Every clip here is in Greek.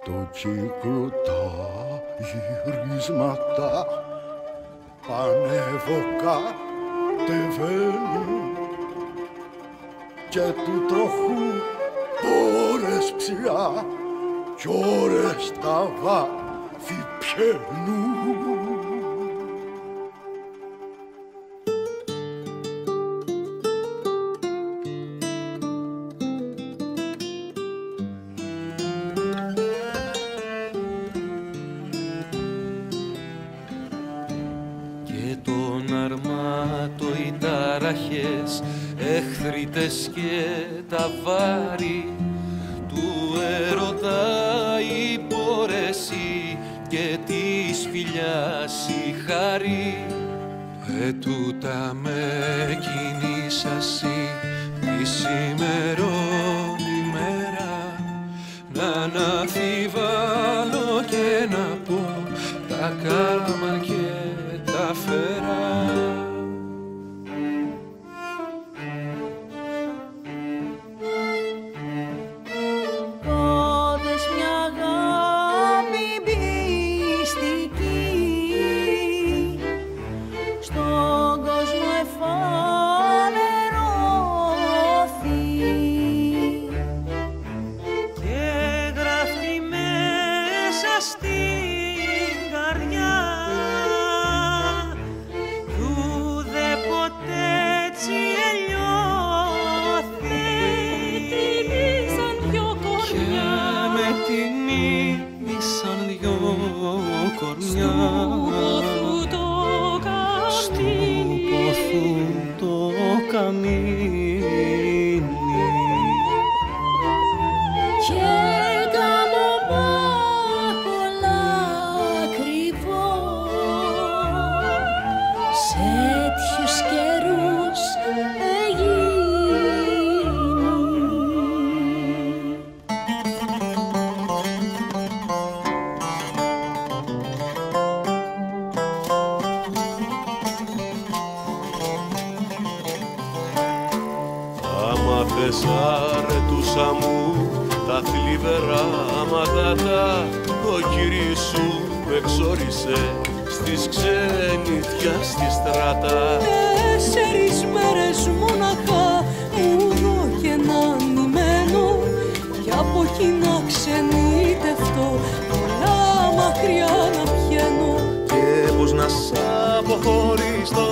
Το κύκλο τα γυρίσματα πανεύωκα τεβαίνουν και του τροχού ώρες ψηλά κι ώρες τα βάθη πιένουν. Εχθρίτες και τα βάρη του έρωτα η πόρεση και της φιλιάς η χαρή. Τούτα με κινήσασι τη σημερώνει μέρα, να αναφιβάλλω και να πω τα κάμα και τα φέρα. Αρετούσα μου τα θλιβερά μαγάτα, ο κύρις σου με εξόρισε στις ξενιτιάς στη στράτα. 4 μέρες μοναχά μου δω και να νημένο κι από εκεί να ξενιτευτώ, πολλά μακριά να πιένω. Και πως να σ' αποχωριστώ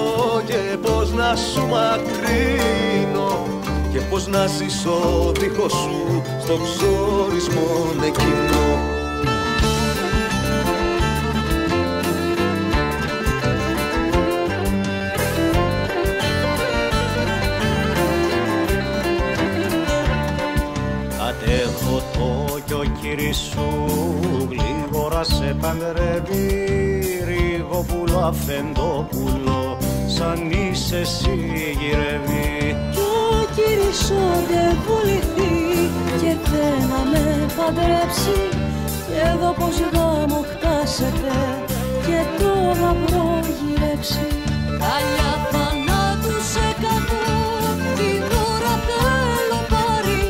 και πως να σου μακρύνω και πως να ζήσω δίχως σου στο ξόρισμό εκείνο. Κατέχω το κι ο κύρις σου γλίγορα σε παντρεύει, Ριγόπουλο αφεντόπουλο σαν είσαι εσύ γυρεύει. Κι ο κύρις δεν πουληθεί και δεν να με παντρέψει, και εδώ πως γάμο χτάσετε και τώρα προγυρέψει. Καλιά θανάτου σε κάτω την ώρα θέλω πάρει,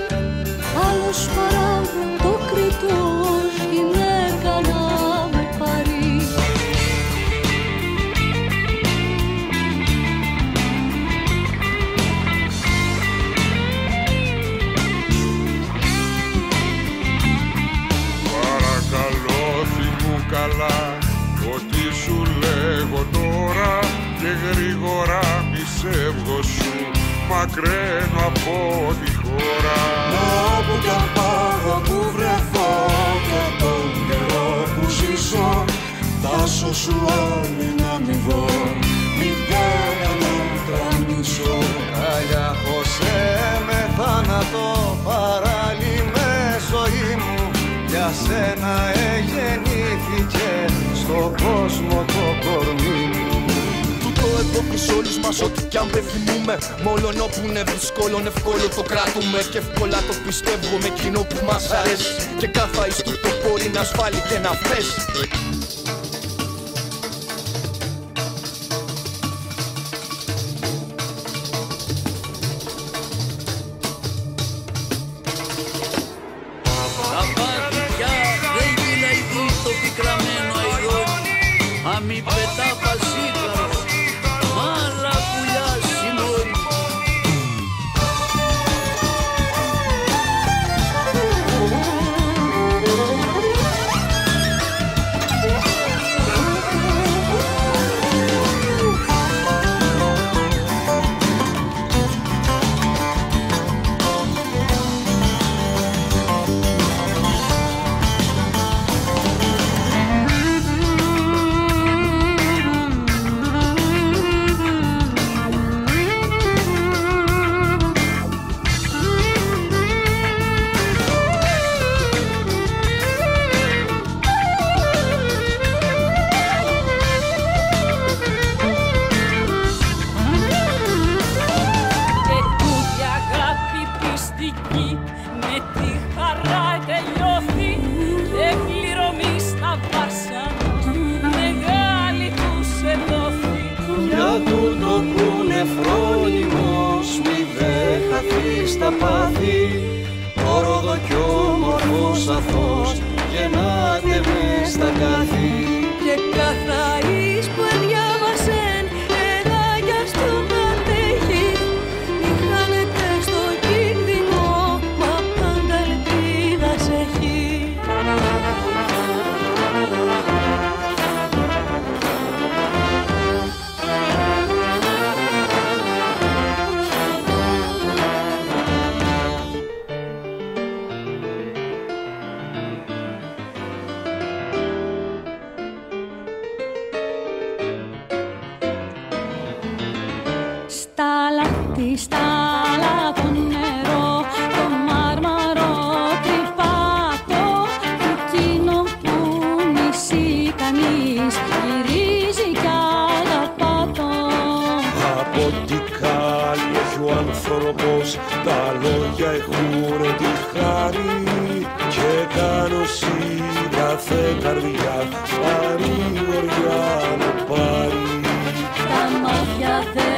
άλλος παράγον το κριτός γυναίκα να με πάρει. Παρακαλώ θυμού καλά ότι σου λέγω τώρα και γρήγορα μη σε σου μακραίνω από τη χώρα. Μα όπου κι αν πάω που βρεθώ και τον καιρό που ζήσω, τάσο σου άλλη να μη δω, μη πέρα να τρανίσω. Καλιά Χωσέ με θάνατο παράλληλη ζωή μου, για σένα εγεννήθηκε στον κόσμο το κορμί μου. Τούτο εδώ μάθει όλους μας ότι κι αν δεν θυμούμε. Μόλον όπου είναι δύσκολο, εύκολο το κρατούμε. Και εύκολα το πιστεύω με εκείνο που μας αρέσει. Και κάθε εις του το μπορεί να ασφάλει και να πέσει. Μη πετά πασίκαρο, μάλα πουλιά συμμόρι. Στα πάθη, όροδο κι όμορφος αθώος γεννάται μες στα κάθη. Και καθαείς που διάβασεν εδάκιας του κατέχει. Μη χάνεται στο κίνδυνο, μα πάντα ελπίδας έχει. Στάλα το νερό, το μάρμαρο τρυπάτο. Εκείνο που μισεί κανείς γυρίζει κι αγαπάτο. Από τι κάνει έχει ο άνθρωπος, τα λόγια έχουνε τη χάρη. Και κάνω κάθε καρδιά παρηγοριά να πάρει. Τα μάτια δεν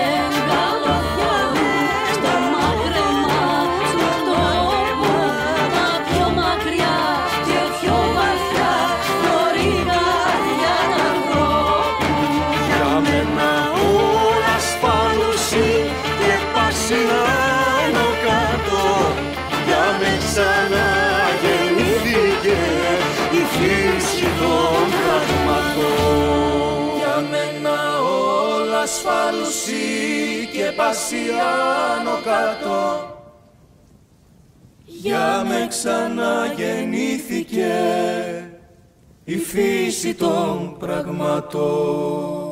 στο μάγρεμα, στο τόπο, μα πιο μακριά και πιο βαθιά, χωρίγα για τα ανθρώπου. Για μένα όλα ασφάλωση και πάση άνω κάτω. Για με ξαναγεννήθηκε η φύση των πραγμάτων. Για μένα όλα ασφάλωση και πάση άνω κάτω. Για με ξαναγεννήθηκε η φύση των πραγμάτων.